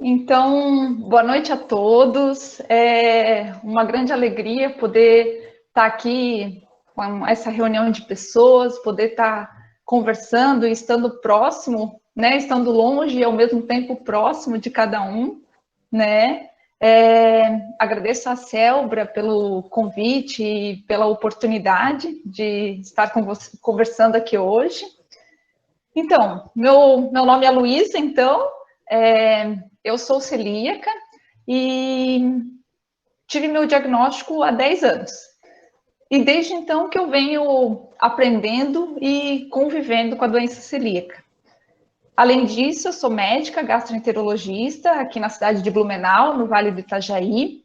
Então, boa noite a todos. É uma grande alegria poder estar aqui com essa reunião de pessoas, poder estar conversando e estando próximo, né? Estando longe e ao mesmo tempo próximo de cada um, né? Agradeço a Célbra pelo convite e pela oportunidade de estar com você, conversando aqui hoje. Então, meu nome é Luísa, eu sou celíaca e tive meu diagnóstico há 10 anos. E desde então que eu venho aprendendo e convivendo com a doença celíaca. Além disso, eu sou médica gastroenterologista aqui na cidade de Blumenau, no Vale do Itajaí.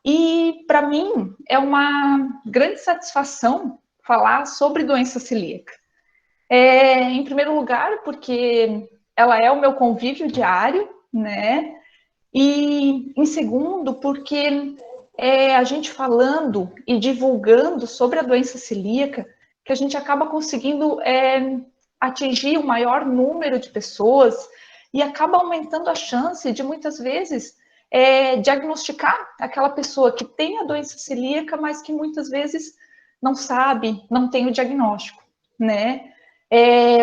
E para mim é uma grande satisfação falar sobre doença celíaca. Em primeiro lugar, porque ela é o meu convívio diário, né? E em segundo, porque a gente falando e divulgando sobre a doença celíaca, que a gente acaba conseguindo atingir o maior número de pessoas e acaba aumentando a chance de muitas vezes diagnosticar aquela pessoa que tem a doença celíaca, mas que muitas vezes não sabe, não tem o diagnóstico, né?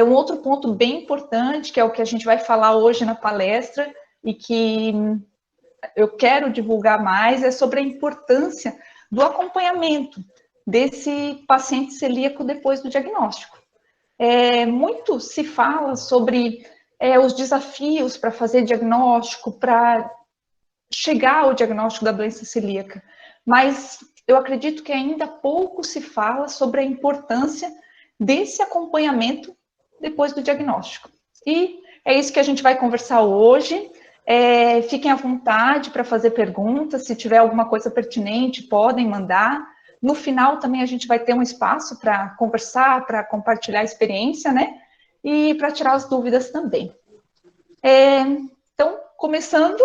Um outro ponto bem importante, que é o que a gente vai falar hoje na palestra, e que eu quero divulgar mais, é sobre a importância do acompanhamento desse paciente celíaco depois do diagnóstico. Muito se fala sobre os desafios para fazer diagnóstico, para chegar ao diagnóstico da doença celíaca, mas eu acredito que ainda pouco se fala sobre a importância desse acompanhamento depois do diagnóstico. E é isso que a gente vai conversar hoje. Fiquem à vontade para fazer perguntas, se tiver alguma coisa pertinente, podem mandar. No final também a gente vai ter um espaço para conversar, para compartilhar a experiência, né? E para tirar as dúvidas também. Então, começando,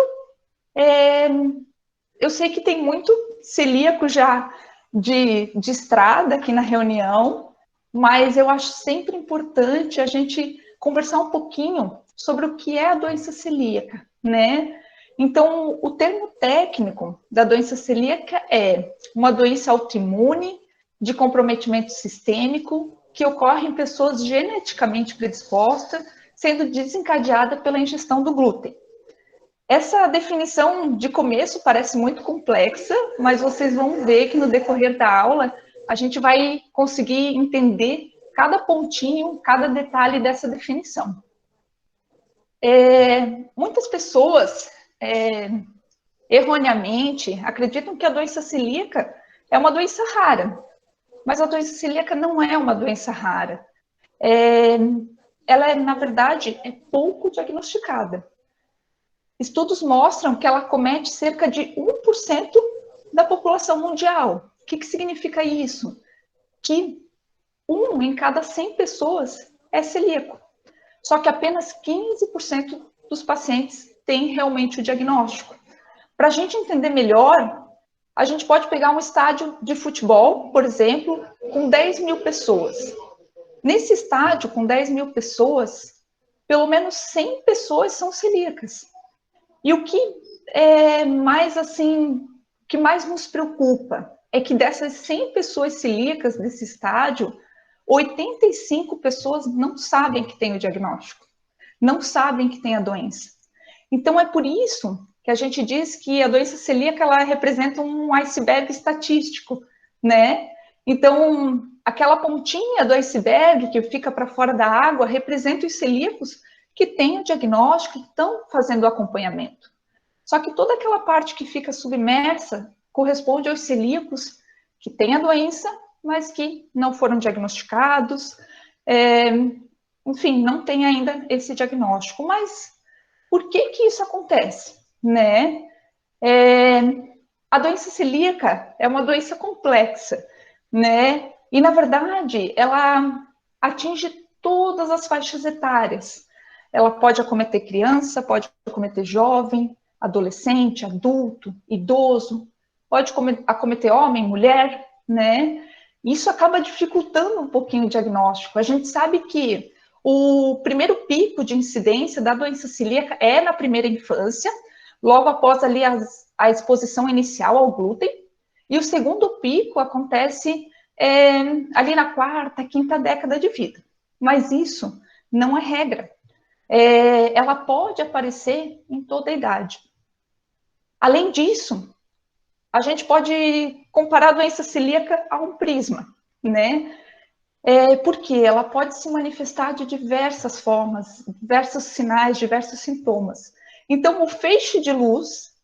eu sei que tem muito celíaco já de estrada aqui na reunião, mas eu acho sempre importante a gente conversar um pouquinho sobre o que é a doença celíaca, né? Então, o termo técnico da doença celíaca é uma doença autoimune de comprometimento sistêmico que ocorre em pessoas geneticamente predispostas, sendo desencadeada pela ingestão do glúten. Essa definição de começo parece muito complexa, mas vocês vão ver que no decorrer da aula a gente vai conseguir entender cada pontinho, cada detalhe dessa definição. Muitas pessoas, erroneamente, acreditam que a doença celíaca é uma doença rara, mas a doença celíaca não é uma doença rara. Ela, na verdade, é pouco diagnosticada. Estudos mostram que ela comete cerca de 1% da população mundial. O que significa isso? Que 1 em cada 100 pessoas é celíaco. Só que apenas 15% dos pacientes têm realmente o diagnóstico. Para a gente entender melhor, a gente pode pegar um estádio de futebol, por exemplo, com 10 mil pessoas. Nesse estádio, com 10 mil pessoas, pelo menos 100 pessoas são celíacas. E o que que mais nos preocupa é que dessas 100 pessoas celíacas desse estádio, 85 pessoas não sabem que tem o diagnóstico, não sabem que tem a doença. Então, é por isso que a gente diz que a doença celíaca ela representa um iceberg estatístico, né? Então, aquela pontinha do iceberg que fica para fora da água representa os celíacos que têm o diagnóstico e estão fazendo o acompanhamento. Só que toda aquela parte que fica submersa corresponde aos celíacos que têm a doença, mas que não foram diagnosticados, enfim, não tem ainda esse diagnóstico. Mas por que isso acontece, né? A doença celíaca é uma doença complexa, né? E, na verdade, ela atinge todas as faixas etárias. Ela pode acometer criança, pode acometer jovem, adolescente, adulto, idoso, pode acometer homem, mulher, né? Isso acaba dificultando um pouquinho o diagnóstico. A gente sabe que o primeiro pico de incidência da doença celíaca é na primeira infância, logo após ali a exposição inicial ao glúten, e o segundo pico acontece ali na quarta, quinta década de vida. Mas isso não é regra. Ela pode aparecer em toda a idade. Além disso, a gente pode comparar a doença celíaca a um prisma, né? Porque ela pode se manifestar de diversas formas, diversos sinais, diversos sintomas. Então, o feixe de luz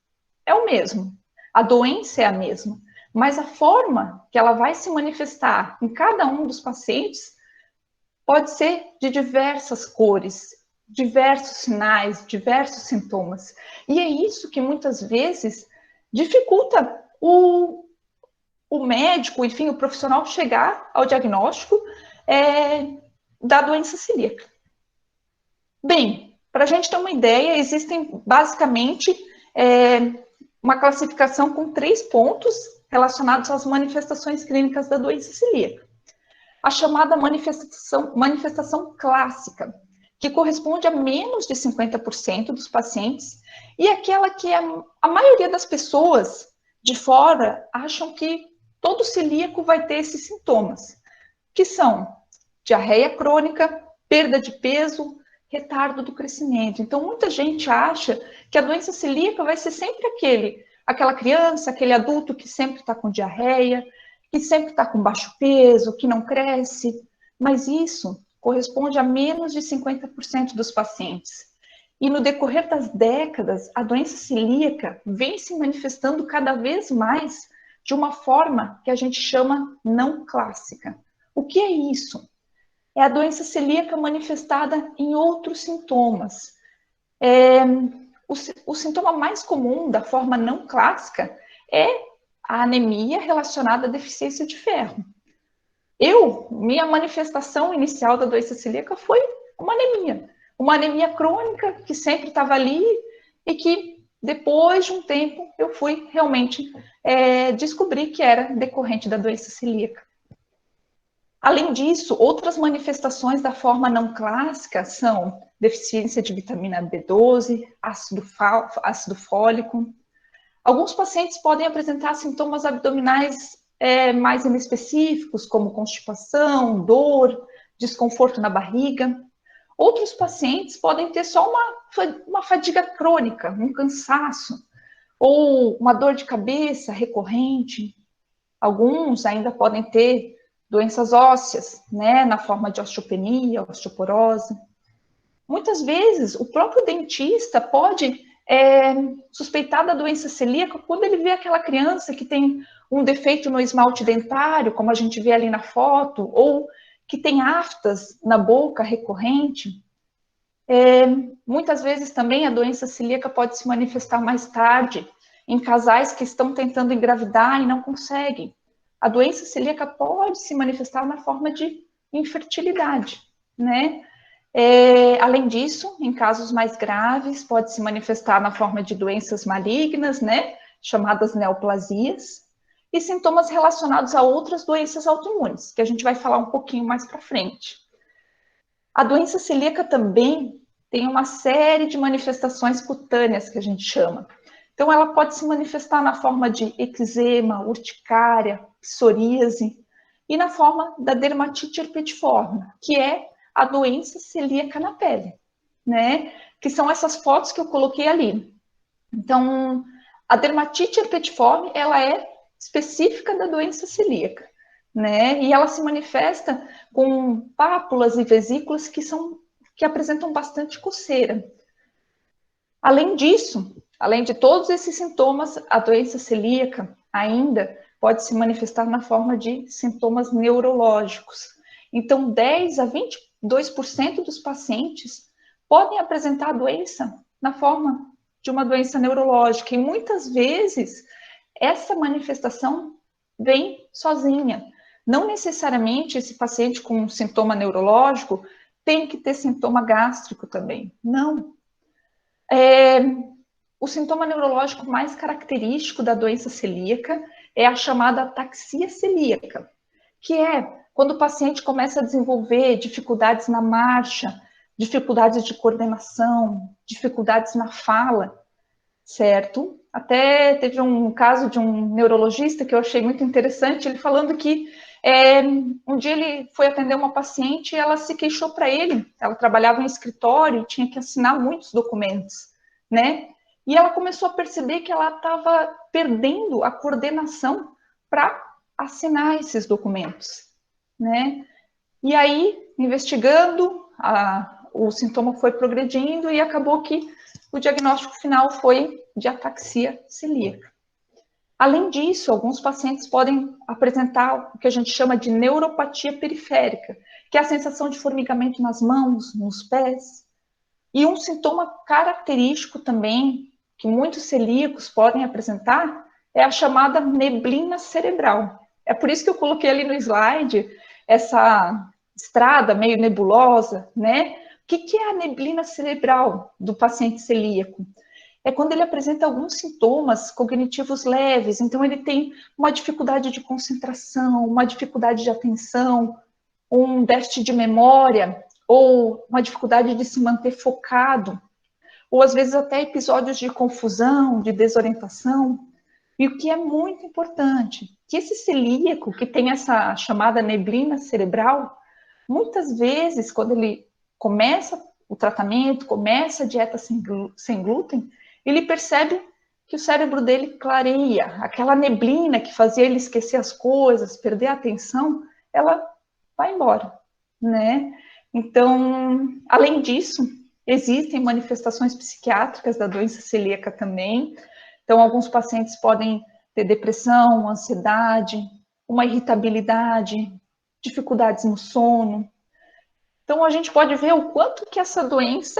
é o mesmo, a doença é a mesma, mas a forma que ela vai se manifestar em cada um dos pacientes pode ser de diversas cores, diversos sinais, diversos sintomas. E é isso que muitas vezes dificulta o médico, enfim, o profissional chegar ao diagnóstico da doença celíaca. Bem, para a gente ter uma ideia, existem basicamente uma classificação com 3 pontos relacionados às manifestações clínicas da doença celíaca. A chamada manifestação clássica, que corresponde a menos de 50% dos pacientes, e aquela que a maioria das pessoas de fora acham que todo celíaco vai ter esses sintomas, que são diarreia crônica, perda de peso, retardo do crescimento. Então, muita gente acha que a doença celíaca vai ser sempre aquela criança, aquele adulto que sempre está com diarreia, que sempre está com baixo peso, que não cresce, mas isso corresponde a menos de 50% dos pacientes. E no decorrer das décadas, a doença celíaca vem se manifestando cada vez mais de uma forma que a gente chama não clássica. O que é isso? É a doença celíaca manifestada em outros sintomas. O sintoma mais comum da forma não clássica é a anemia relacionada à deficiência de ferro. Minha manifestação inicial da doença celíaca foi uma anemia crônica que sempre estava ali e que depois de um tempo eu fui realmente descobrir que era decorrente da doença celíaca. Além disso, outras manifestações da forma não clássica são deficiência de vitamina B12, ácido fólico. Alguns pacientes podem apresentar sintomas abdominais mais inespecíficos, como constipação, dor, desconforto na barriga. Outros pacientes podem ter só uma fadiga crônica, um cansaço, ou uma dor de cabeça recorrente. Alguns ainda podem ter doenças ósseas, né, na forma de osteopenia, osteoporose. Muitas vezes, o próprio dentista pode suspeitar da doença celíaca quando ele vê aquela criança que tem um defeito no esmalte dentário, como a gente vê ali na foto, ou que tem aftas na boca recorrente. Muitas vezes também a doença celíaca pode se manifestar mais tarde, em casais que estão tentando engravidar e não conseguem. A doença celíaca pode se manifestar na forma de infertilidade, né? Além disso, em casos mais graves, pode se manifestar na forma de doenças malignas, né? Chamadas neoplasias, e sintomas relacionados a outras doenças autoimunes, que a gente vai falar um pouquinho mais para frente. A doença celíaca também tem uma série de manifestações cutâneas, que a gente chama. Então, ela pode se manifestar na forma de eczema, urticária, psoríase, e na forma da dermatite herpetiforme, que é a doença celíaca na pele, né? Que são essas fotos que eu coloquei ali. Então, a dermatite herpetiforme, ela é específica da doença celíaca, né? E ela se manifesta com pápulas e vesículas que apresentam bastante coceira. Além disso, além de todos esses sintomas, a doença celíaca ainda pode se manifestar na forma de sintomas neurológicos. Então, 10 a 22% dos pacientes podem apresentar a doença na forma de uma doença neurológica. E muitas vezes, essa manifestação vem sozinha. Não necessariamente esse paciente com um sintoma neurológico tem que ter sintoma gástrico também. Não. O sintoma neurológico mais característico da doença celíaca é a chamada ataxia celíaca, que é quando o paciente começa a desenvolver dificuldades na marcha, dificuldades de coordenação, dificuldades na fala. certo? Até teve um caso de um neurologista que eu achei muito interessante, ele falando que um dia ele foi atender uma paciente e ela se queixou para ele, ela trabalhava em escritório e tinha que assinar muitos documentos, né? E ela começou a perceber que ela estava perdendo a coordenação para assinar esses documentos, né? E aí, investigando, o sintoma foi progredindo e acabou que o diagnóstico final foi de ataxia celíaca. Além disso, alguns pacientes podem apresentar o que a gente chama de neuropatia periférica, que é a sensação de formigamento nas mãos, nos pés. E um sintoma característico também, que muitos celíacos podem apresentar, é a chamada neblina cerebral. É por isso que eu coloquei ali no slide essa estrada meio nebulosa, né? O que é a neblina cerebral do paciente celíaco? É quando ele apresenta alguns sintomas cognitivos leves, então ele tem uma dificuldade de concentração, uma dificuldade de atenção, um déficit de memória, ou uma dificuldade de se manter focado, ou às vezes até episódios de confusão, de desorientação. E o que é muito importante, que esse celíaco, que tem essa chamada neblina cerebral, muitas vezes, quando ele começa o tratamento, começa a dieta sem glúten, ele percebe que o cérebro dele clareia, aquela neblina que fazia ele esquecer as coisas, perder a atenção, ela vai embora, né? Então, além disso, existem manifestações psiquiátricas da doença celíaca também. Então, alguns pacientes podem ter depressão, ansiedade, uma irritabilidade, dificuldades no sono. Então, a gente pode ver o quanto que essa doença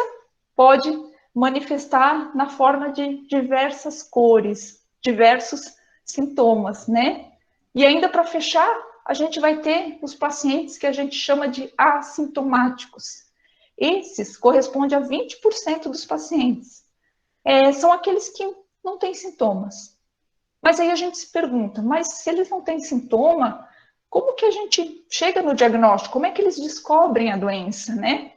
pode manifestar na forma de diversas cores, diversos sintomas, né? E ainda para fechar, a gente vai ter os pacientes que a gente chama de assintomáticos. Esses correspondem a 20% dos pacientes. São aqueles que não têm sintomas. Mas aí a gente se pergunta, mas se eles não têm sintoma, como que a gente chega no diagnóstico? Como é que eles descobrem a doença, né?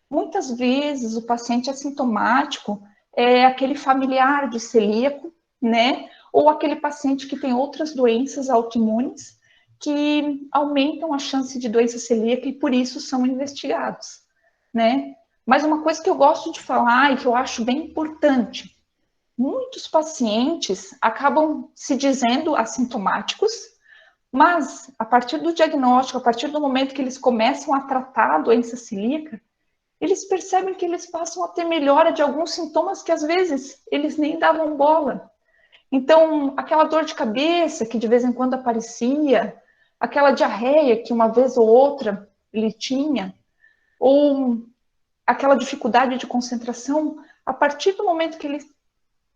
Muitas vezes o paciente assintomático é aquele familiar de celíaco, né? Ou aquele paciente que tem outras doenças autoimunes que aumentam a chance de doença celíaca e por isso são investigados, né? Mas uma coisa que eu gosto de falar e que eu acho bem importante, muitos pacientes acabam se dizendo assintomáticos, mas a partir do diagnóstico, a partir do momento que eles começam a tratar a doença celíaca, eles percebem que eles passam a ter melhora de alguns sintomas que às vezes eles nem davam bola. Então, aquela dor de cabeça que de vez em quando aparecia, aquela diarreia que uma vez ou outra ele tinha, ou aquela dificuldade de concentração, a partir do momento que ele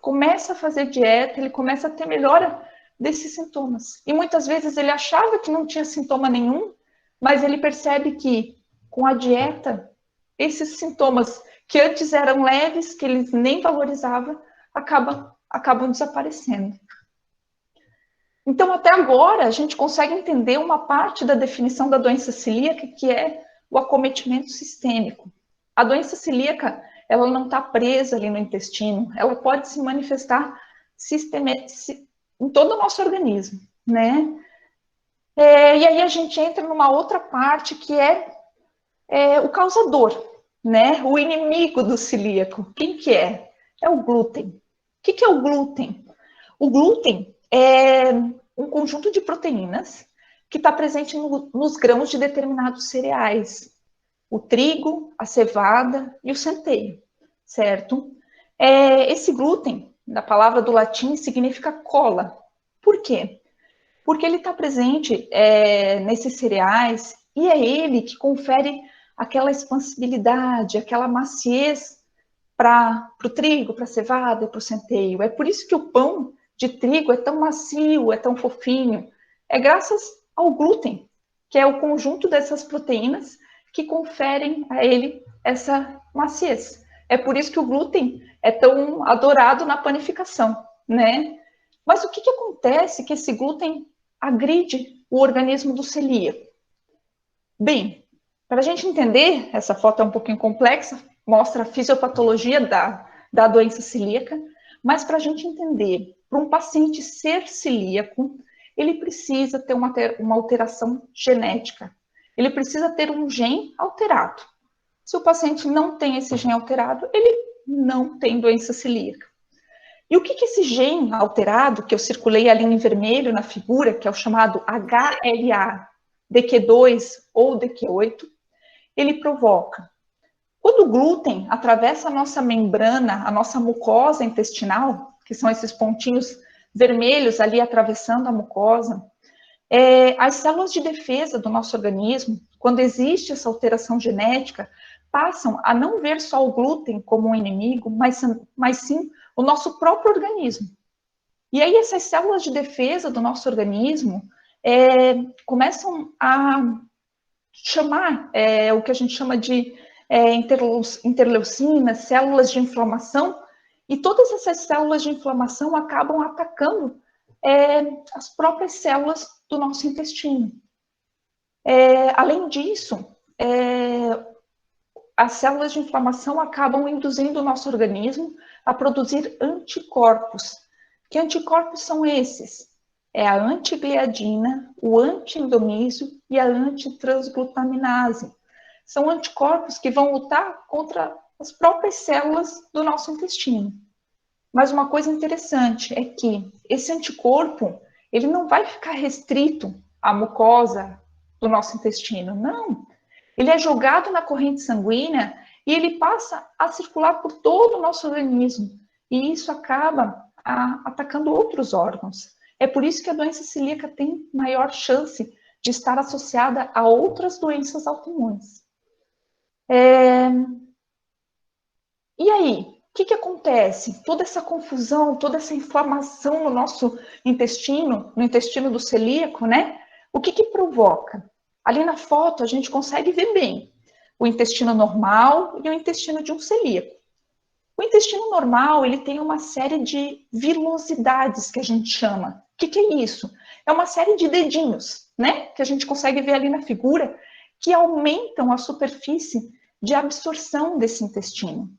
começa a fazer dieta, ele começa a ter melhora desses sintomas. E muitas vezes ele achava que não tinha sintoma nenhum, mas ele percebe que com a dieta, esses sintomas que antes eram leves, que eles nem valorizavam, acabam desaparecendo. Então, até agora, a gente consegue entender uma parte da definição da doença celíaca, que é o acometimento sistêmico. A doença celíaca, ela não está presa ali no intestino, ela pode se manifestar em todo o nosso organismo, né? E aí a gente entra numa outra parte que é o causador, né? O inimigo do celíaco. Quem que é? É o glúten. O que é o glúten? O glúten é um conjunto de proteínas que está presente nos grãos de determinados cereais. O trigo, a cevada e o centeio, certo? Esse glúten, da palavra do latim, significa cola. Por quê? Porque ele está presente nesses cereais e é ele que confere aquela expansibilidade, aquela maciez para o trigo, para a cevada e para o centeio. É por isso que o pão de trigo é tão macio, é tão fofinho. É graças ao glúten, que é o conjunto dessas proteínas que conferem a ele essa maciez. É por isso que o glúten é tão adorado na panificação, né? Mas o que acontece que esse glúten agride o organismo do celíaco? Bem, para a gente entender, essa foto é um pouquinho complexa, mostra a fisiopatologia da doença celíaca, Mas para a gente entender, para um paciente ser celíaco, ele precisa ter uma alteração genética. Ele precisa ter um gene alterado. Se o paciente não tem esse gene alterado, ele não tem doença celíaca. E o que esse gene alterado, que eu circulei ali em vermelho na figura, que é o chamado HLA, DQ2 ou DQ8, ele provoca? Quando o glúten atravessa a nossa membrana, a nossa mucosa intestinal, que são esses pontinhos vermelhos ali atravessando a mucosa, as células de defesa do nosso organismo, quando existe essa alteração genética, passam a não ver só o glúten como um inimigo, mas sim o nosso próprio organismo. E aí essas células de defesa do nosso organismo começam a chamar o que a gente chama de interleucinas, células de inflamação, e todas essas células de inflamação acabam atacando as próprias células do nosso intestino. Além disso, as células de inflamação acabam induzindo o nosso organismo a produzir anticorpos. Que anticorpos são esses? É a antigliadina, o anti-endomísio e a antitransglutaminase. São anticorpos que vão lutar contra as próprias células do nosso intestino. Mas uma coisa interessante é que esse anticorpo, ele não vai ficar restrito à mucosa do nosso intestino, não. Ele é jogado na corrente sanguínea e ele passa a circular por todo o nosso organismo. E isso acaba atacando outros órgãos. É por isso que a doença celíaca tem maior chance de estar associada a outras doenças autoimunes. E aí, o que acontece? Toda essa confusão, toda essa inflamação no nosso intestino, no intestino do celíaco, né? O que provoca? Ali na foto a gente consegue ver bem o intestino normal e o intestino de um celíaco. O intestino normal, ele tem uma série de vilosidades que a gente chama. O que é isso? É uma série de dedinhos, né? Que a gente consegue ver ali na figura, que aumentam a superfície de absorção desse intestino.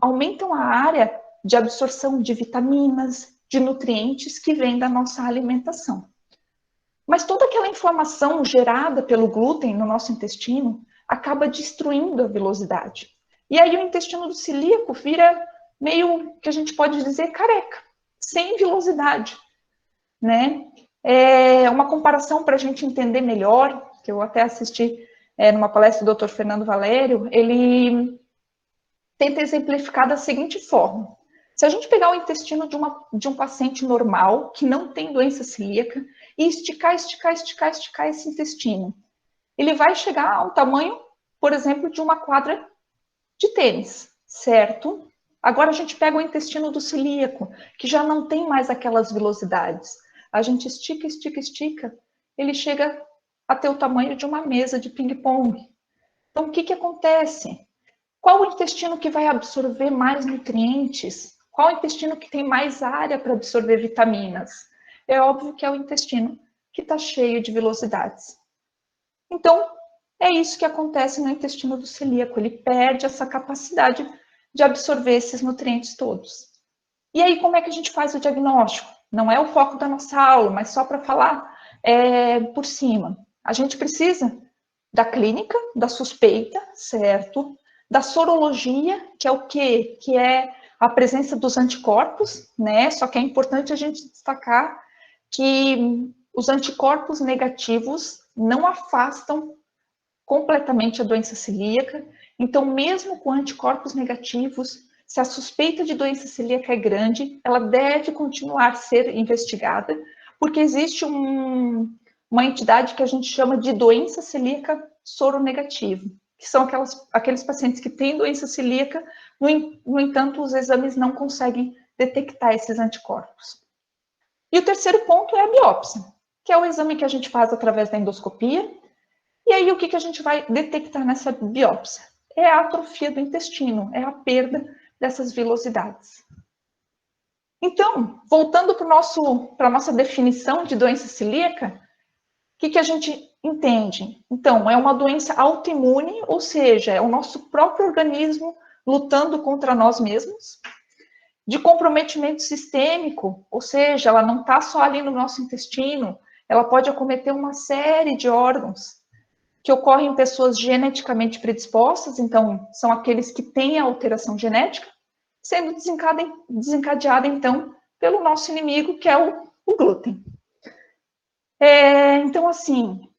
Aumentam a área de absorção de vitaminas, de nutrientes que vêm da nossa alimentação. Mas toda aquela inflamação gerada pelo glúten no nosso intestino acaba destruindo a vilosidade. E aí o intestino do celíaco vira meio, que a gente pode dizer, careca, sem vilosidade, né? Uma comparação para a gente entender melhor, que eu até assisti numa palestra do Dr. Fernando Valério, ele tenta exemplificar da seguinte forma. Se a gente pegar o intestino de um paciente normal, que não tem doença celíaca, e esticar esse intestino, ele vai chegar ao tamanho, por exemplo, de uma quadra de tênis, certo? Agora a gente pega o intestino do celíaco, que já não tem mais aquelas vilosidades. A gente estica, ele chega a ter o tamanho de uma mesa de ping-pong. Então, o que acontece? Qual o intestino que vai absorver mais nutrientes? Qual o intestino que tem mais área para absorver vitaminas? É óbvio que é o intestino que está cheio de vilosidades. Então, é isso que acontece no intestino do celíaco. Ele perde essa capacidade de absorver esses nutrientes todos. E aí, como é que a gente faz o diagnóstico? Não é o foco da nossa aula, mas só para falar por cima. A gente precisa da clínica, da suspeita, certo? Da sorologia, que é o quê? Que é a presença dos anticorpos, né? Só que é importante a gente destacar que os anticorpos negativos não afastam completamente a doença celíaca. Então, mesmo com anticorpos negativos, se a suspeita de doença celíaca é grande, ela deve continuar a ser investigada, porque existe uma entidade que a gente chama de doença celíaca soronegativa, que são aqueles pacientes que têm doença celíaca, no entanto, os exames não conseguem detectar esses anticorpos. E o terceiro ponto é a biópsia, que é o exame que a gente faz através da endoscopia. E aí, o que a gente vai detectar nessa biópsia? É a atrofia do intestino, é a perda dessas vilosidades. Então, voltando para a nossa definição de doença celíaca, o que a gente entende? Então, é uma doença autoimune, ou seja, é o nosso próprio organismo lutando contra nós mesmos. de comprometimento sistêmico, ou seja, ela não está só ali no nosso intestino, ela pode acometer uma série de órgãos que ocorrem em pessoas geneticamente predispostas, então, são aqueles que têm a alteração genética, sendo desencadeada, então, pelo nosso inimigo, que é o glúten. Então, assim,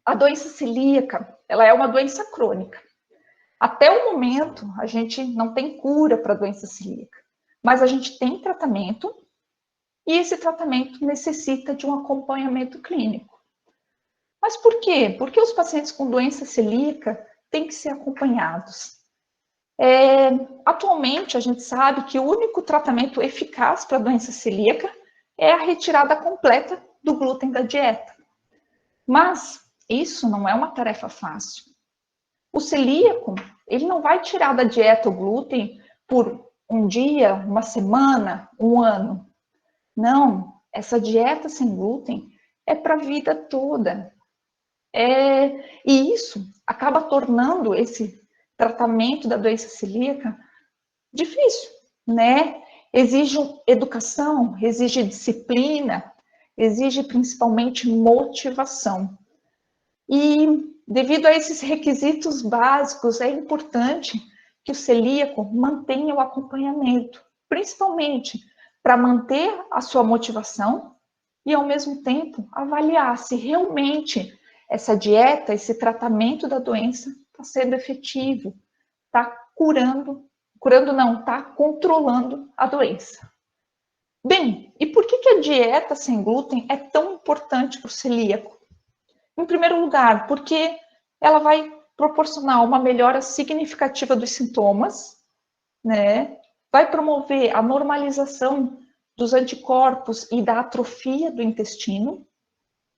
a doença celíaca, ela é uma doença crônica. Até o momento, a gente não tem cura para a doença celíaca, mas a gente tem tratamento, e esse tratamento necessita de um acompanhamento clínico. Mas por quê? Porque os pacientes com doença celíaca têm que ser acompanhados. Atualmente, a gente sabe que o único tratamento eficaz para a doença celíaca é a retirada completa do glúten da dieta. Mas isso não é uma tarefa fácil. O celíaco, ele não vai tirar da dieta o glúten por um dia, uma semana, um ano. Não, essa dieta sem glúten é para a vida toda. E isso acaba tornando esse tratamento da doença celíaca difícil, né? Exige educação, exige disciplina, exige principalmente motivação. E devido a esses requisitos básicos, é importante que o celíaco mantenha o acompanhamento, principalmente para manter a sua motivação e, ao mesmo tempo, avaliar se realmente essa dieta, esse tratamento da doença está sendo efetivo, está curando não, está controlando a doença. Bem, e por que a dieta sem glúten é tão importante para o celíaco? Em primeiro lugar, porque ela vai proporcionar uma melhora significativa dos sintomas, né? Vai promover a normalização dos anticorpos e da atrofia do intestino.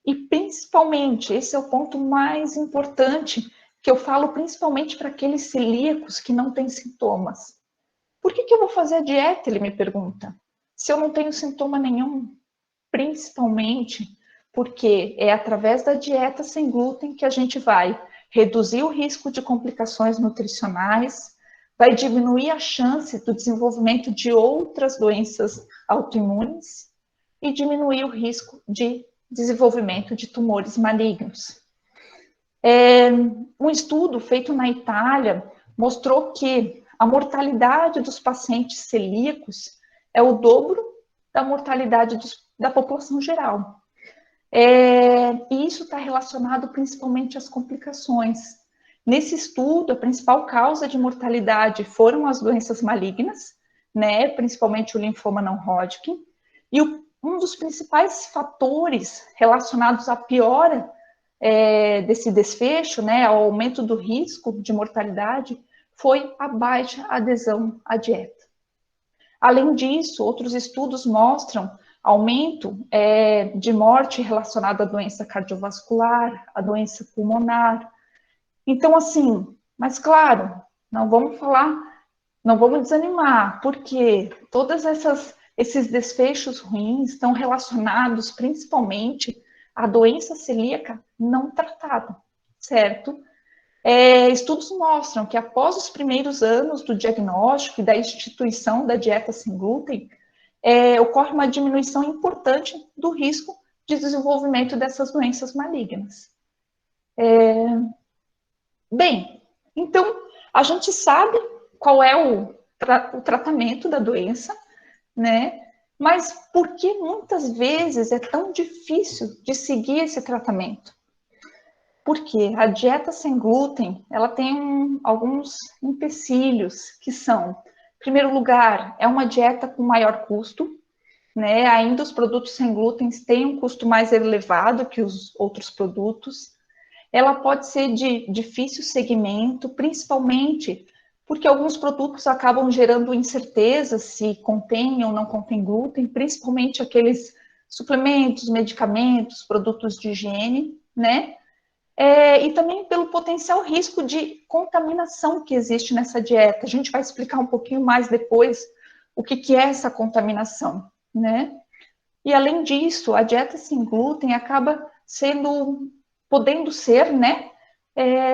E principalmente, esse é o ponto mais importante, que eu falo principalmente para aqueles celíacos que não têm sintomas. Por que eu vou fazer a dieta, ele me pergunta, se eu não tenho sintoma nenhum? Principalmente porque é através da dieta sem glúten que a gente vai reduzir o risco de complicações nutricionais, vai diminuir a chance do desenvolvimento de outras doenças autoimunes e diminuir o risco de desenvolvimento de tumores malignos. Um estudo feito na Itália mostrou que a mortalidade dos pacientes celíacos é o dobro da mortalidade da população geral. E isso está relacionado principalmente às complicações. Nesse estudo, a principal causa de mortalidade foram as doenças malignas, né, principalmente o linfoma não Hodgkin, e um dos principais fatores relacionados à piora desse desfecho, né, ao aumento do risco de mortalidade, foi a baixa adesão à dieta. Além disso, outros estudos mostram aumento de morte relacionado à doença cardiovascular, à doença pulmonar. Então, assim, mas claro, não vamos desanimar, porque todos esses desfechos ruins estão relacionados principalmente à doença celíaca não tratada, certo? Estudos mostram que após os primeiros anos do diagnóstico e da instituição da dieta sem glúten, ocorre uma diminuição importante do risco de desenvolvimento dessas doenças malignas. Bem, então, a gente sabe qual é o tratamento da doença, né? Mas por que muitas vezes é tão difícil de seguir esse tratamento? Porque a dieta sem glúten, ela tem alguns empecilhos, que são, em primeiro lugar, é uma dieta com maior custo, né? Ainda os produtos sem glúten têm um custo mais elevado que os outros produtos. Ela pode ser de difícil segmento, principalmente porque alguns produtos acabam gerando incerteza se contém ou não contém glúten, principalmente aqueles suplementos, medicamentos, produtos de higiene, né? E também pelo potencial risco de contaminação que existe nessa dieta. A gente vai explicar um pouquinho mais depois o que é essa contaminação, né? E além disso, a dieta sem glúten acaba podendo ser, né,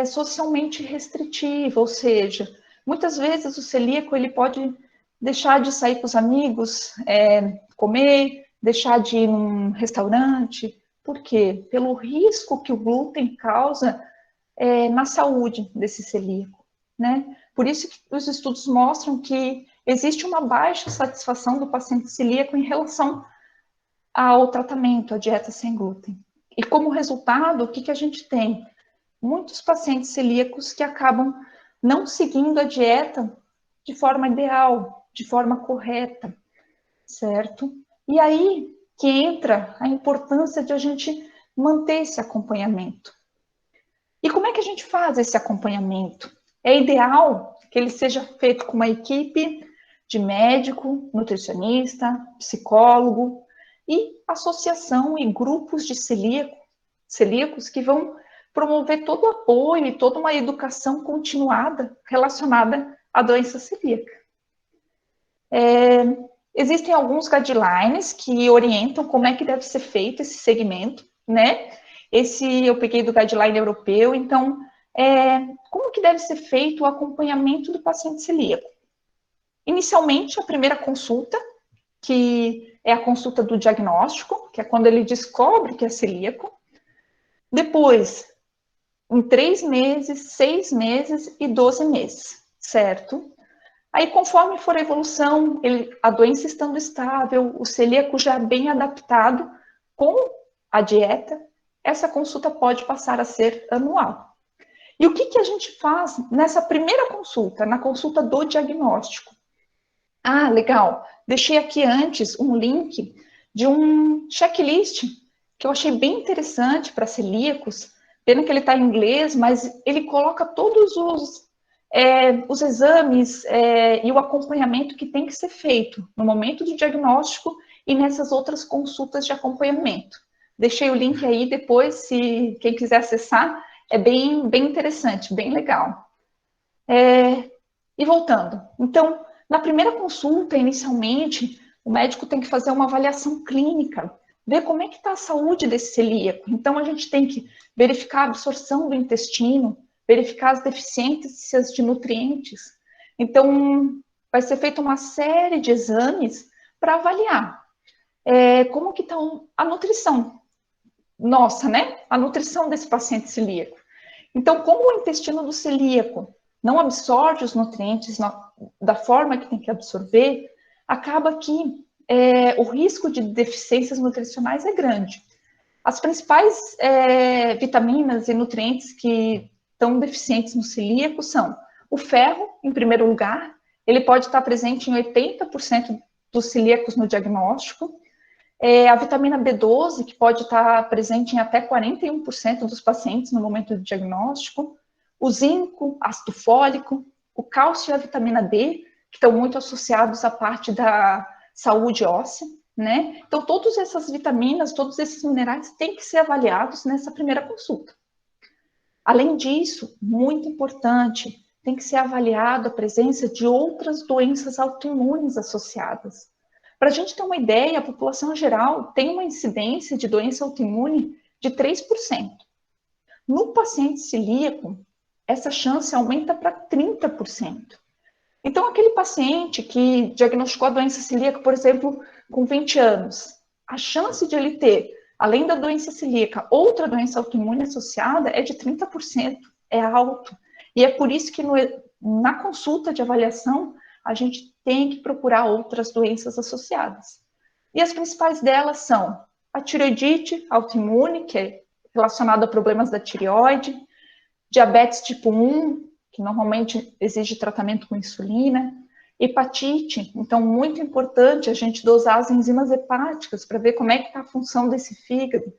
socialmente restritiva, ou seja, muitas vezes o celíaco ele pode deixar de sair com os amigos, comer, deixar de ir num restaurante. Por quê? Pelo risco que o glúten causa na saúde desse celíaco, né? Por isso que os estudos mostram que existe uma baixa satisfação do paciente celíaco em relação ao tratamento, à dieta sem glúten. E como resultado, o que a gente tem? Muitos pacientes celíacos que acabam não seguindo a dieta de forma ideal, de forma correta, certo? E aí que entra a importância de a gente manter esse acompanhamento. E como é que a gente faz esse acompanhamento? É ideal que ele seja feito com uma equipe de médico, nutricionista, psicólogo e associação e grupos de celíacos que vão promover todo o apoio e toda uma educação continuada relacionada à doença celíaca. Existem alguns guidelines que orientam como é que deve ser feito esse segmento, né? Esse eu peguei do guideline europeu, então, como que deve ser feito o acompanhamento do paciente celíaco? Inicialmente, a primeira consulta, que é a consulta do diagnóstico, que é quando ele descobre que é celíaco. Depois, em 3 meses, 6 meses e 12 meses, certo? Aí, conforme for a evolução, a doença estando estável, o celíaco já bem adaptado com a dieta, essa consulta pode passar a ser anual. E o que a gente faz nessa primeira consulta, na consulta do diagnóstico? Ah, legal. Deixei aqui antes um link de um checklist que eu achei bem interessante para celíacos. Pena que ele está em inglês, mas ele coloca todos os exames e o acompanhamento que tem que ser feito no momento do diagnóstico e nessas outras consultas de acompanhamento. Deixei o link aí depois, se quem quiser acessar, é bem interessante, bem legal. E voltando, então, na primeira consulta, inicialmente, o médico tem que fazer uma avaliação clínica, ver como é que está a saúde desse celíaco. Então, a gente tem que verificar a absorção do intestino, verificar as deficiências de nutrientes. Então, vai ser feita uma série de exames para avaliar como que está a nutrição nossa, né? A nutrição desse paciente celíaco. Então, como o intestino do celíaco não absorve os nutrientes da forma que tem que absorver, acaba que o risco de deficiências nutricionais é grande. As principais vitaminas e nutrientes que estão deficientes no celíaco são o ferro, em primeiro lugar, ele pode estar presente em 80% dos celíacos no diagnóstico. A vitamina B12, que pode estar presente em até 41% dos pacientes no momento do diagnóstico. O zinco, ácido fólico, o cálcio e a vitamina D, que estão muito associados à parte da saúde óssea, né? Então, todas essas vitaminas, todos esses minerais têm que ser avaliados nessa primeira consulta. Além disso, muito importante, tem que ser avaliado a presença de outras doenças autoimunes associadas. Para a gente ter uma ideia, a população geral tem uma incidência de doença autoimune de 3%. No paciente celíaco, essa chance aumenta para 30%. Então, aquele paciente que diagnosticou a doença celíaca, por exemplo, com 20 anos, a chance de ele ter, além da doença celíaca, outra doença autoimune associada é de 30%, é alto. E é por isso que na consulta de avaliação, a gente tem que procurar outras doenças associadas. E as principais delas são a tireoidite autoimune, que é relacionada a problemas da tireoide, diabetes tipo 1, que normalmente exige tratamento com insulina, hepatite, então muito importante a gente dosar as enzimas hepáticas para ver como é que está a função desse fígado.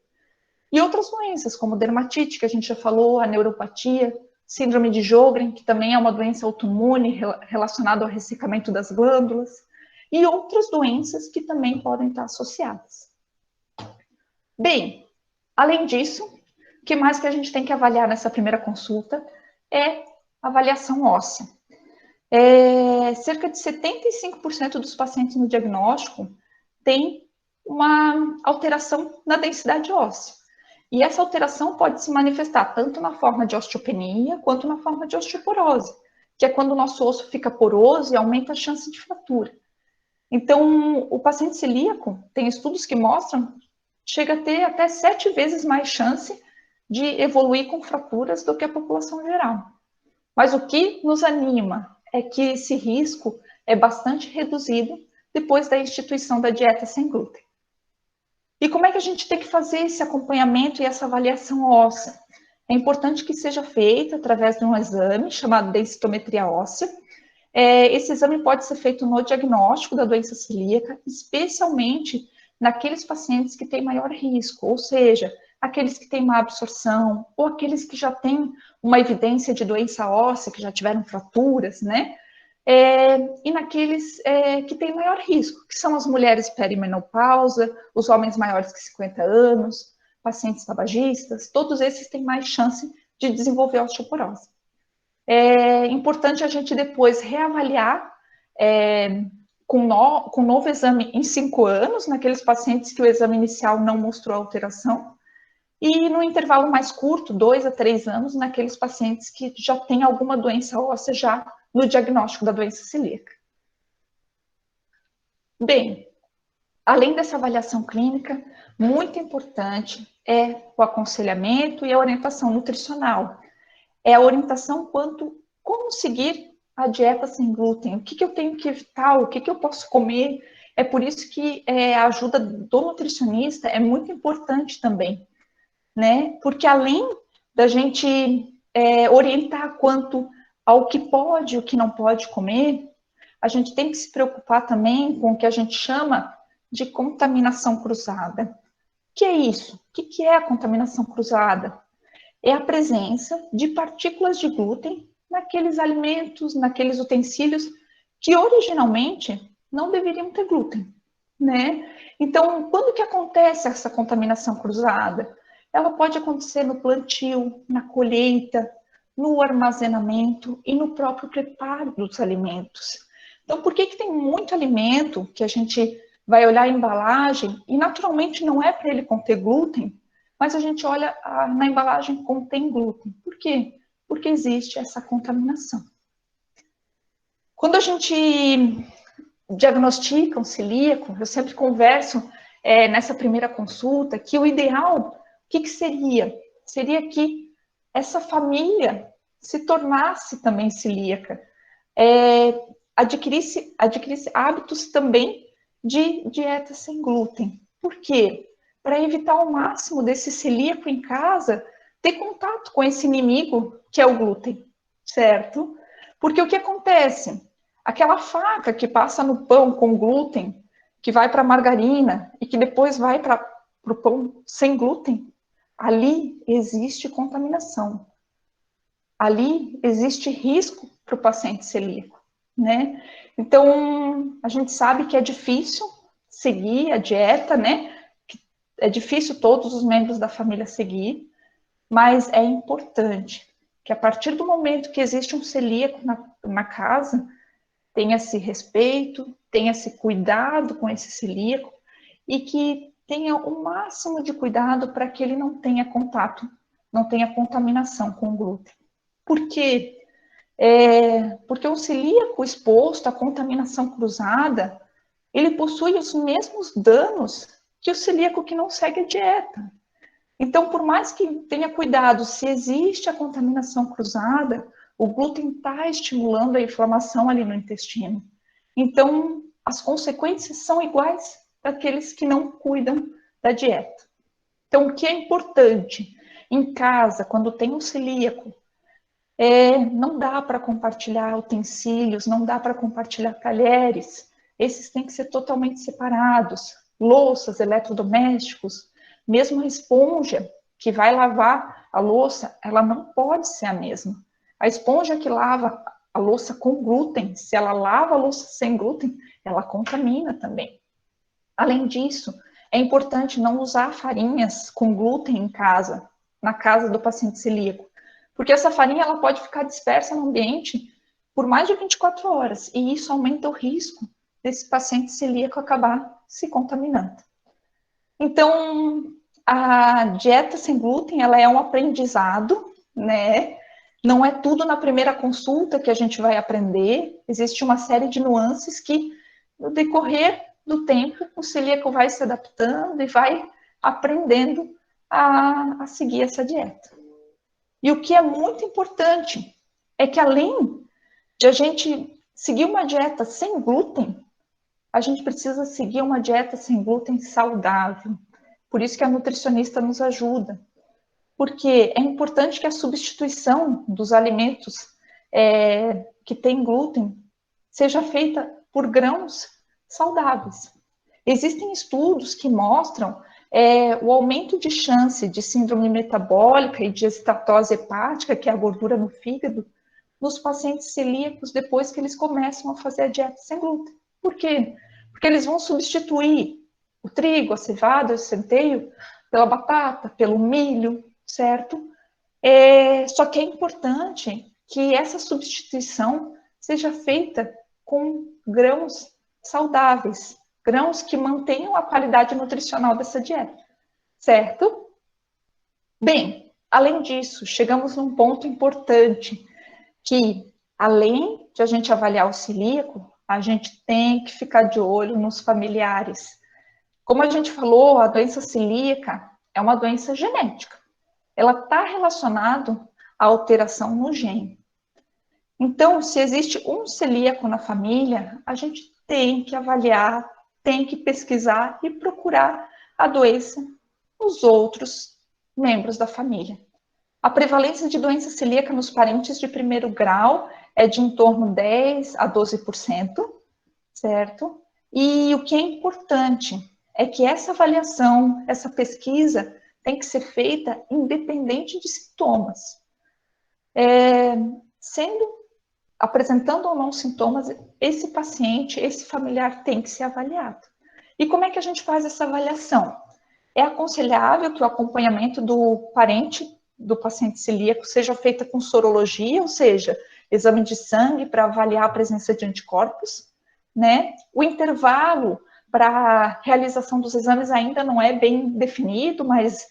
E outras doenças, como dermatite, que a gente já falou, a neuropatia, síndrome de Sjögren, que também é uma doença autoimune relacionada ao ressecamento das glândulas, e outras doenças que também podem estar associadas. Bem, além disso, o que mais que a gente tem que avaliar nessa primeira consulta é a avaliação óssea. Cerca de 75% dos pacientes no diagnóstico têm uma alteração na densidade óssea. E essa alteração pode se manifestar tanto na forma de osteopenia quanto na forma de osteoporose. que é quando o nosso osso fica poroso e aumenta a chance de fratura. Então, o paciente celíaco, tem estudos que mostram, chega a ter até 7 vezes mais chance de evoluir com fraturas do que a população geral. Mas o que nos anima é que esse risco é bastante reduzido depois da instituição da dieta sem glúten. E como é que a gente tem que fazer esse acompanhamento e essa avaliação óssea? É importante que seja feita através de um exame chamado densitometria óssea. Esse exame pode ser feito no diagnóstico da doença celíaca, especialmente naqueles pacientes que têm maior risco, ou seja, aqueles que têm má absorção, ou aqueles que já têm uma evidência de doença óssea, que já tiveram fraturas, né? E naqueles que têm maior risco, que são as mulheres perimenopausa, os homens maiores que 50 anos, pacientes tabagistas, todos esses têm mais chance de desenvolver osteoporose. É importante a gente depois reavaliar com novo exame em 5 anos, naqueles pacientes que o exame inicial não mostrou alteração, e no intervalo mais curto, 2 a 3 anos, naqueles pacientes que já têm alguma doença óssea já no diagnóstico da doença celíaca. Bem, além dessa avaliação clínica, muito importante é o aconselhamento e a orientação nutricional. É a orientação quanto como seguir a dieta sem glúten, o que eu tenho que evitar, o que eu posso comer. É por isso que a ajuda do nutricionista é muito importante também, né? Porque além da gente orientar quanto ao que pode e o que não pode comer, a gente tem que se preocupar também com o que a gente chama de contaminação cruzada. O que é isso? O que é a contaminação cruzada? É a presença de partículas de glúten naqueles alimentos, naqueles utensílios que originalmente não deveriam ter glúten, né? Então, quando que acontece essa contaminação cruzada? Ela pode acontecer no plantio, na colheita, no armazenamento e no próprio preparo dos alimentos. Então, por que tem muito alimento que a gente vai olhar a embalagem e naturalmente não é para ele conter glúten, mas a gente olha na embalagem contém glúten? Por quê? Porque existe essa contaminação. Quando a gente diagnostica um celíaco, eu sempre converso nessa primeira consulta que o ideal, o que seria? Seria que essa família se tornasse também celíaca, adquirisse hábitos também de dieta sem glúten. Por quê? Para evitar ao máximo desse celíaco em casa ter contato com esse inimigo que é o glúten, certo? Porque o que acontece? Aquela faca que passa no pão com glúten, que vai para a margarina e que depois vai para o pão sem glúten, ali existe contaminação. Ali existe risco para o paciente celíaco, né? Então, a gente sabe que é difícil seguir a dieta, né? É difícil todos os membros da família seguir, mas é importante que a partir do momento que existe um celíaco na casa, tenha-se respeito, tenha-se cuidado com esse celíaco e que tenha o máximo de cuidado para que ele não tenha contato, não tenha contaminação com o glúten. Por quê? Porque um celíaco exposto à contaminação cruzada, ele possui os mesmos danos que o celíaco que não segue a dieta. Então, por mais que tenha cuidado, se existe a contaminação cruzada, o glúten está estimulando a inflamação ali no intestino. Então, as consequências são iguais daqueles que não cuidam da dieta. Então, o que é importante? Em casa, quando tem um celíaco, não dá para compartilhar utensílios, não dá para compartilhar talheres. Esses têm que ser totalmente separados. Louças, eletrodomésticos, mesmo a esponja que vai lavar a louça, ela não pode ser a mesma. A esponja que lava a louça com glúten, se ela lava a louça sem glúten, ela contamina também. Além disso, é importante não usar farinhas com glúten em casa, na casa do paciente celíaco, porque essa farinha ela pode ficar dispersa no ambiente por mais de 24 horas, e isso aumenta o risco desse paciente celíaco acabar se contaminando. Então, a dieta sem glúten, ela é um aprendizado, né? Não é tudo na primeira consulta que a gente vai aprender, existe uma série de nuances que, no decorrer do tempo, o celíaco vai se adaptando e vai aprendendo a seguir essa dieta. E o que é muito importante é que, além de a gente seguir uma dieta sem glúten, a gente precisa seguir uma dieta sem glúten saudável. Por isso que a nutricionista nos ajuda. Porque é importante que a substituição dos alimentos que têm glúten seja feita por grãos saudáveis. Existem estudos que mostram o aumento de chance de síndrome metabólica e de estatose hepática, que é a gordura no fígado, nos pacientes celíacos depois que eles começam a fazer a dieta sem glúten. Por quê? Porque eles vão substituir o trigo, a cevada, o centeio, pela batata, pelo milho, certo? Só que é importante que essa substituição seja feita com grãos saudáveis, grãos que mantenham a qualidade nutricional dessa dieta, certo? Bem, além disso, chegamos num ponto importante, que além de a gente avaliar o celíaco, a gente tem que ficar de olho nos familiares. Como a gente falou, a doença celíaca é uma doença genética. Ela está relacionada à alteração no gene. Então, se existe um celíaco na família, a gente tem que avaliar, tem que pesquisar e procurar a doença nos outros membros da família. A prevalência de doença celíaca nos parentes de primeiro grau é de em torno de 10 a 12%, certo? E o que é importante é que essa avaliação, essa pesquisa, tem que ser feita independente de sintomas. Apresentando ou não sintomas, esse paciente, esse familiar tem que ser avaliado. E como é que a gente faz essa avaliação? É aconselhável que o acompanhamento do parente do paciente celíaco seja feito com sorologia, ou seja, exame de sangue para avaliar a presença de anticorpos, né? O intervalo para a realização dos exames ainda não é bem definido, mas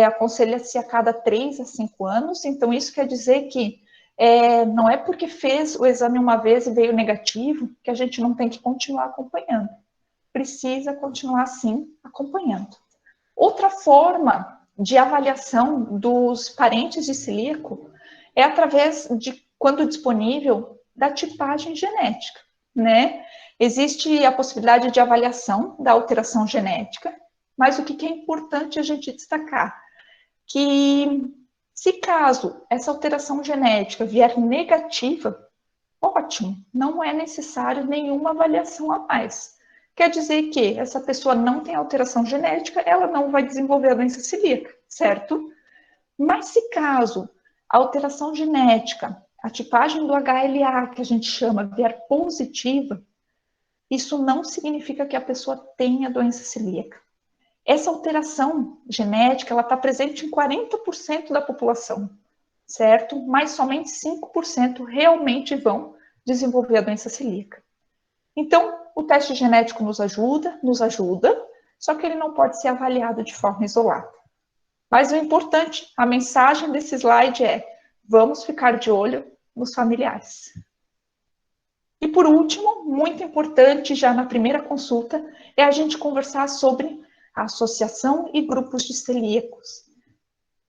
aconselha-se a cada 3 a 5 anos, então isso quer dizer que não é porque fez o exame uma vez e veio negativo que a gente não tem que continuar acompanhando. Precisa continuar, sim, acompanhando. Outra forma de avaliação dos parentes de celíaco é através de, quando disponível, da tipagem genética, né? Existe a possibilidade de avaliação da alteração genética, mas o que é importante a gente destacar? Que, se caso essa alteração genética vier negativa, ótimo, não é necessário nenhuma avaliação a mais. Quer dizer que essa pessoa não tem alteração genética, ela não vai desenvolver a doença celíaca, certo? Mas se caso a alteração genética, a tipagem do HLA, que a gente chama, vier positiva, isso não significa que a pessoa tenha doença celíaca. Essa alteração genética, ela está presente em 40% da população, certo? Mas somente 5% realmente vão desenvolver a doença celíaca. Então, o teste genético nos ajuda, só que ele não pode ser avaliado de forma isolada. Mas o importante, a mensagem desse slide é: vamos ficar de olho nos familiares. E por último, muito importante, já na primeira consulta, é a gente conversar sobre a associação e grupos de celíacos.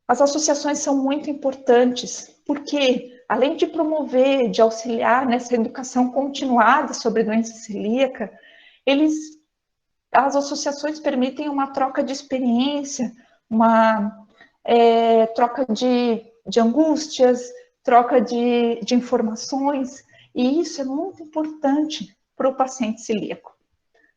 As associações são muito importantes, porque além de promover, de auxiliar nessa educação continuada sobre doença celíaca, as associações permitem uma troca de experiência, uma troca de angústias, troca de informações, e isso é muito importante para o paciente celíaco,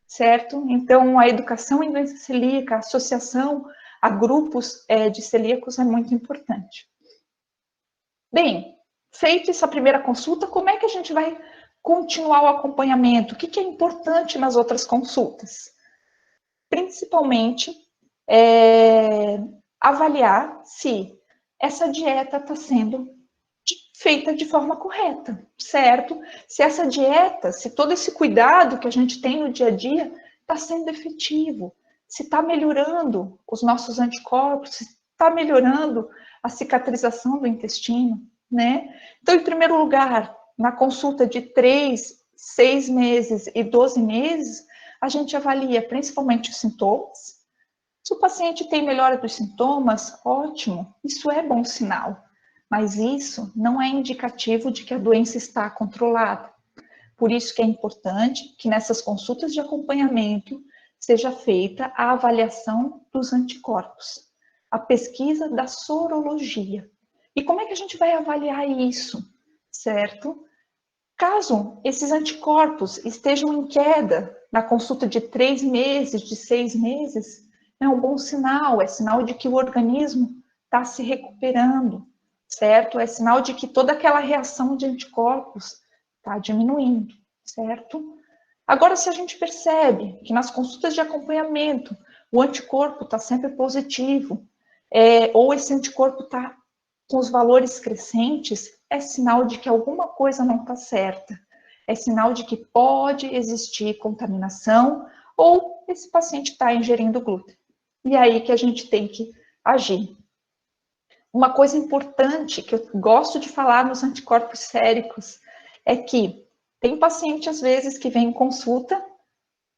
certo? Então, a educação em doença celíaca, a associação a grupos de celíacos é muito importante. Bem, feita essa primeira consulta, como é que a gente vai continuar o acompanhamento? O que é importante nas outras consultas? Principalmente, avaliar se essa dieta está sendo feita de forma correta, certo? Se essa dieta, se todo esse cuidado que a gente tem no dia a dia está sendo efetivo, se está melhorando os nossos anticorpos, se está melhorando a cicatrização do intestino, né? Então, em primeiro lugar, na consulta de 3, 6 meses e 12 meses, a gente avalia principalmente os sintomas. Se o paciente tem melhora dos sintomas, ótimo, isso é bom sinal. Mas isso não é indicativo de que a doença está controlada. Por isso que é importante que nessas consultas de acompanhamento seja feita a avaliação dos anticorpos, a pesquisa da sorologia. E como é que a gente vai avaliar isso, certo? Caso esses anticorpos estejam em queda na consulta de 3 meses, de 6 meses, é um bom sinal, é sinal de que o organismo está se recuperando, certo? É sinal de que toda aquela reação de anticorpos está diminuindo, certo? Agora, se a gente percebe que nas consultas de acompanhamento o anticorpo está sempre positivo, ou esse anticorpo está com os valores crescentes, é sinal de que alguma coisa não está certa. É sinal de que pode existir contaminação ou esse paciente está ingerindo glúten. E aí que a gente tem que agir. Uma coisa importante que eu gosto de falar nos anticorpos séricos é que tem paciente, às vezes, que vem em consulta,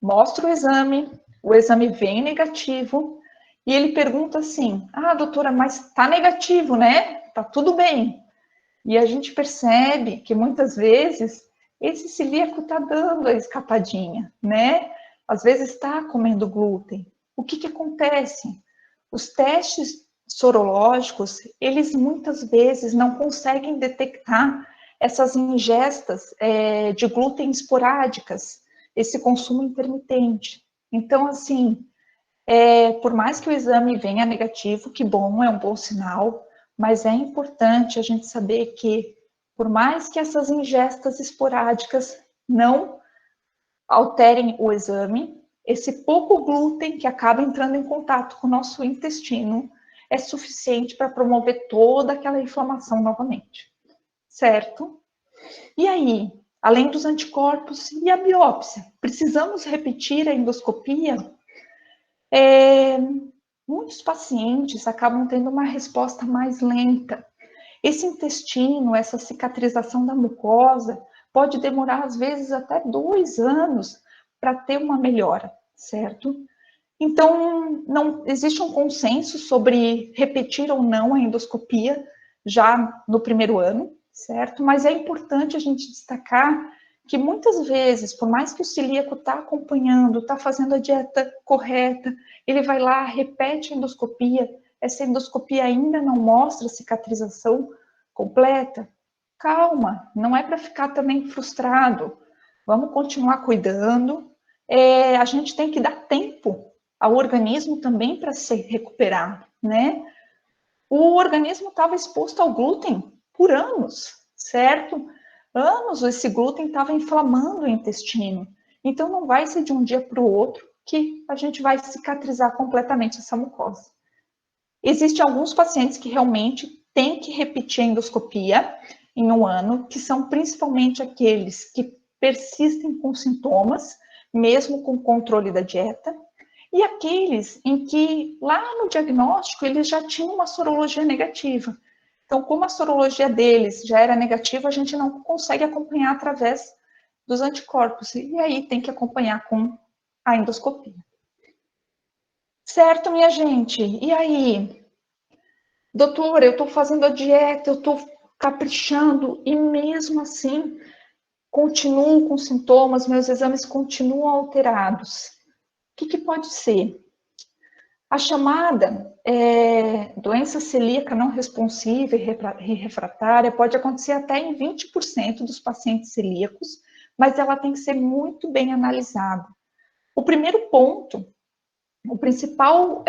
mostra o exame vem negativo, e ele pergunta assim, doutora, mas tá negativo, né? Tá tudo bem. E a gente percebe que muitas vezes esse celíaco tá dando a escapadinha, né? Às vezes está comendo glúten. O que acontece? Os testes sorológicos, eles muitas vezes não conseguem detectar essas ingestas de glúten esporádicas, esse consumo intermitente. Então, assim, por mais que o exame venha negativo, que bom, é um bom sinal, mas é importante a gente saber que, por mais que essas ingestas esporádicas não alterem o exame, esse pouco glúten que acaba entrando em contato com o nosso intestino é suficiente para promover toda aquela inflamação novamente, certo? E aí, além dos anticorpos e a biópsia, precisamos repetir a endoscopia? Muitos pacientes acabam tendo uma resposta mais lenta. Esse intestino, essa cicatrização da mucosa, pode demorar às vezes até 2 anos para ter uma melhora, certo? Então, não existe um consenso sobre repetir ou não a endoscopia já no primeiro ano, certo? Mas é importante a gente destacar que muitas vezes, por mais que o celíaco está acompanhando, está fazendo a dieta correta, ele vai lá, repete a endoscopia, essa endoscopia ainda não mostra cicatrização completa, calma, não é para ficar também frustrado, vamos continuar cuidando, a gente tem que dar tempo ao organismo também para se recuperar, né? O organismo estava exposto ao glúten por anos, certo? Anos esse glúten estava inflamando o intestino. Então não vai ser de um dia para o outro que a gente vai cicatrizar completamente essa mucosa. Existem alguns pacientes que realmente têm que repetir a endoscopia em um ano, que são principalmente aqueles que persistem com sintomas, mesmo com controle da dieta, e aqueles em que, lá no diagnóstico, eles já tinham uma sorologia negativa. Então, como a sorologia deles já era negativa, a gente não consegue acompanhar através dos anticorpos. E aí tem que acompanhar com a endoscopia. Certo, minha gente? E aí? Doutora, eu estou fazendo a dieta, eu estou caprichando e mesmo assim continuo com sintomas, meus exames continuam alterados. O que pode ser? A chamada doença celíaca não responsiva e refratária pode acontecer até em 20% dos pacientes celíacos, mas ela tem que ser muito bem analisada. O primeiro ponto, o principal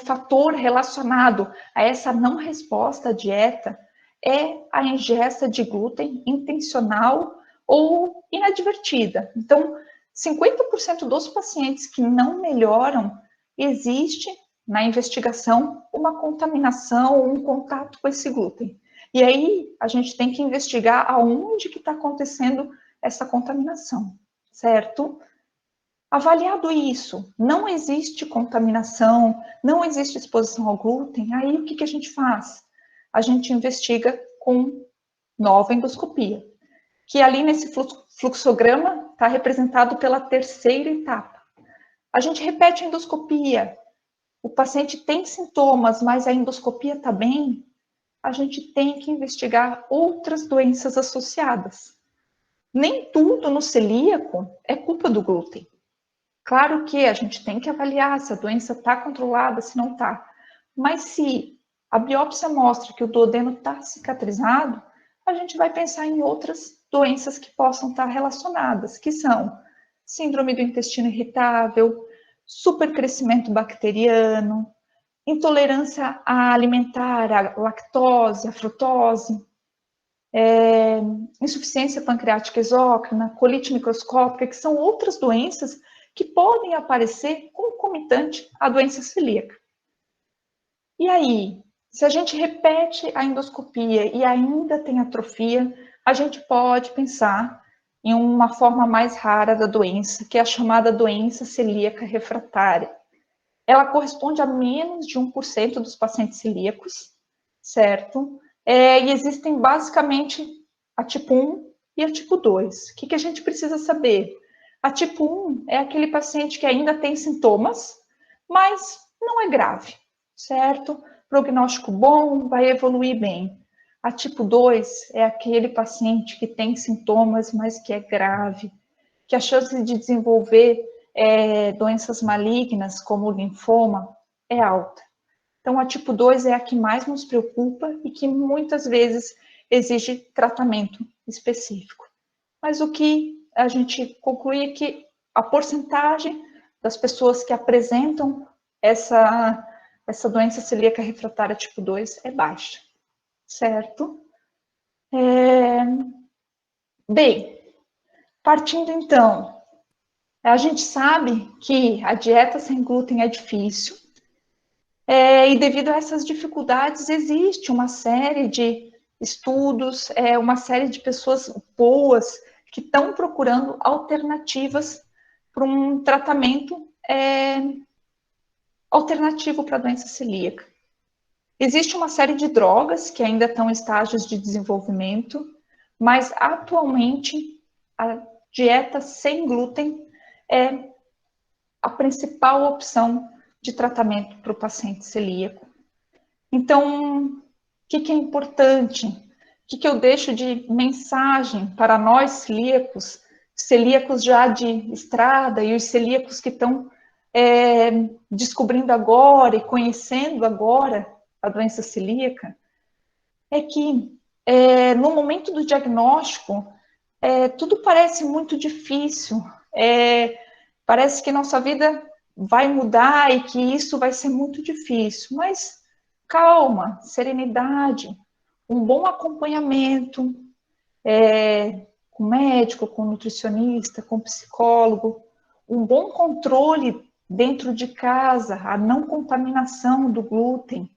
fator relacionado a essa não resposta à dieta é a ingesta de glúten intencional ou inadvertida. Então, 50% dos pacientes que não melhoram, existe na investigação uma contaminação, um contato com esse glúten. E aí, a gente tem que investigar aonde que está acontecendo essa contaminação, certo? Avaliado isso, não existe contaminação, não existe exposição ao glúten, aí o que a gente faz? A gente investiga com nova endoscopia, que ali nesse fluxograma está representado pela terceira etapa. A gente repete a endoscopia, o paciente tem sintomas, mas a endoscopia está bem, a gente tem que investigar outras doenças associadas. Nem tudo no celíaco é culpa do glúten. Claro que a gente tem que avaliar se a doença está controlada, se não está. Mas se a biópsia mostra que o duodeno está cicatrizado, a gente vai pensar em outras doenças que possam estar relacionadas, que são síndrome do intestino irritável, supercrescimento bacteriano, intolerância alimentar, à lactose, à frutose, insuficiência pancreática exócrina, colite microscópica, que são outras doenças que podem aparecer concomitante à doença celíaca. E aí, se a gente repete a endoscopia e ainda tem atrofia, a gente pode pensar em uma forma mais rara da doença, que é a chamada doença celíaca refratária. Ela corresponde a menos de 1% dos pacientes celíacos, certo? E existem basicamente a tipo 1 e a tipo 2. O que a gente precisa saber? A tipo 1 é aquele paciente que ainda tem sintomas, mas não é grave, certo? Prognóstico bom, vai evoluir bem. A tipo 2 é aquele paciente que tem sintomas, mas que é grave, que a chance de desenvolver doenças malignas, como o linfoma, é alta. Então, a tipo 2 é a que mais nos preocupa e que muitas vezes exige tratamento específico. Mas o que a gente conclui é que a porcentagem das pessoas que apresentam essa doença celíaca refratária tipo 2 é baixa, certo? Bem, partindo então, a gente sabe que a dieta sem glúten é difícil, e devido a essas dificuldades, existe uma série de estudos, uma série de pessoas boas que estão procurando alternativas para um tratamento alternativo para a doença celíaca. Existe uma série de drogas que ainda estão em estágios de desenvolvimento, mas atualmente a dieta sem glúten é a principal opção de tratamento para o paciente celíaco. Então, o que é importante? O que eu deixo de mensagem para nós celíacos já de estrada e os celíacos que estão descobrindo agora e conhecendo agora a doença celíaca, é que no momento do diagnóstico, tudo parece muito difícil, parece que nossa vida vai mudar e que isso vai ser muito difícil, mas calma, serenidade, um bom acompanhamento com médico, com nutricionista, com psicólogo, um bom controle dentro de casa, a não contaminação do glúten,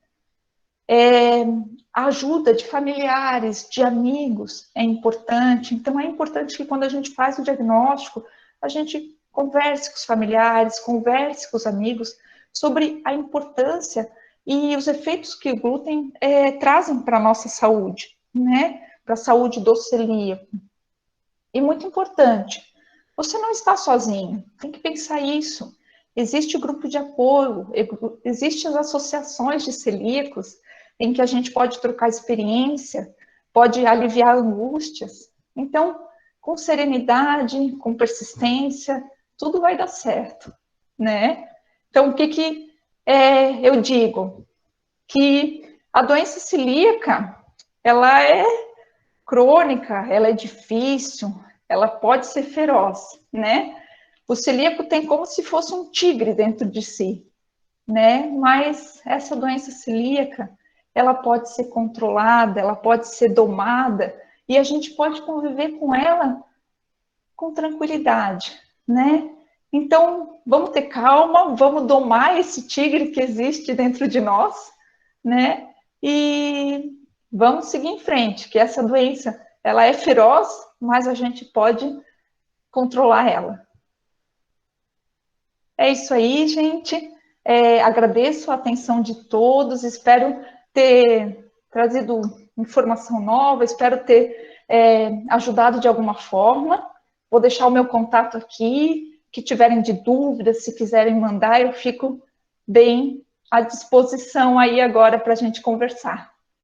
a ajuda de familiares, de amigos é importante. Então, é importante que quando a gente faz o diagnóstico, a gente converse com os familiares, converse com os amigos sobre a importância e os efeitos que o glúten trazem para a nossa saúde, né? Para a saúde do celíaco. E muito importante, você não está sozinho, tem que pensar isso. Existe o grupo de apoio, existem as associações de celíacos, em que a gente pode trocar experiência, pode aliviar angústias. Então, com serenidade, com persistência, tudo vai dar certo, né? Então, o que eu digo? Que a doença celíaca, ela é crônica, ela é difícil, ela pode ser feroz, né? O celíaco tem como se fosse um tigre dentro de si, né? Mas essa doença celíaca, ela pode ser controlada, ela pode ser domada e a gente pode conviver com ela com tranquilidade, né? Então, vamos ter calma, vamos domar esse tigre que existe dentro de nós, né? E vamos seguir em frente, que essa doença, ela é feroz, mas a gente pode controlar ela. É isso aí, gente. Agradeço a atenção de todos, espero ter trazido informação nova, espero ter ajudado de alguma forma. Vou deixar o meu contato aqui, que tiverem de dúvidas, se quiserem mandar, eu fico bem à disposição aí agora para a gente conversar.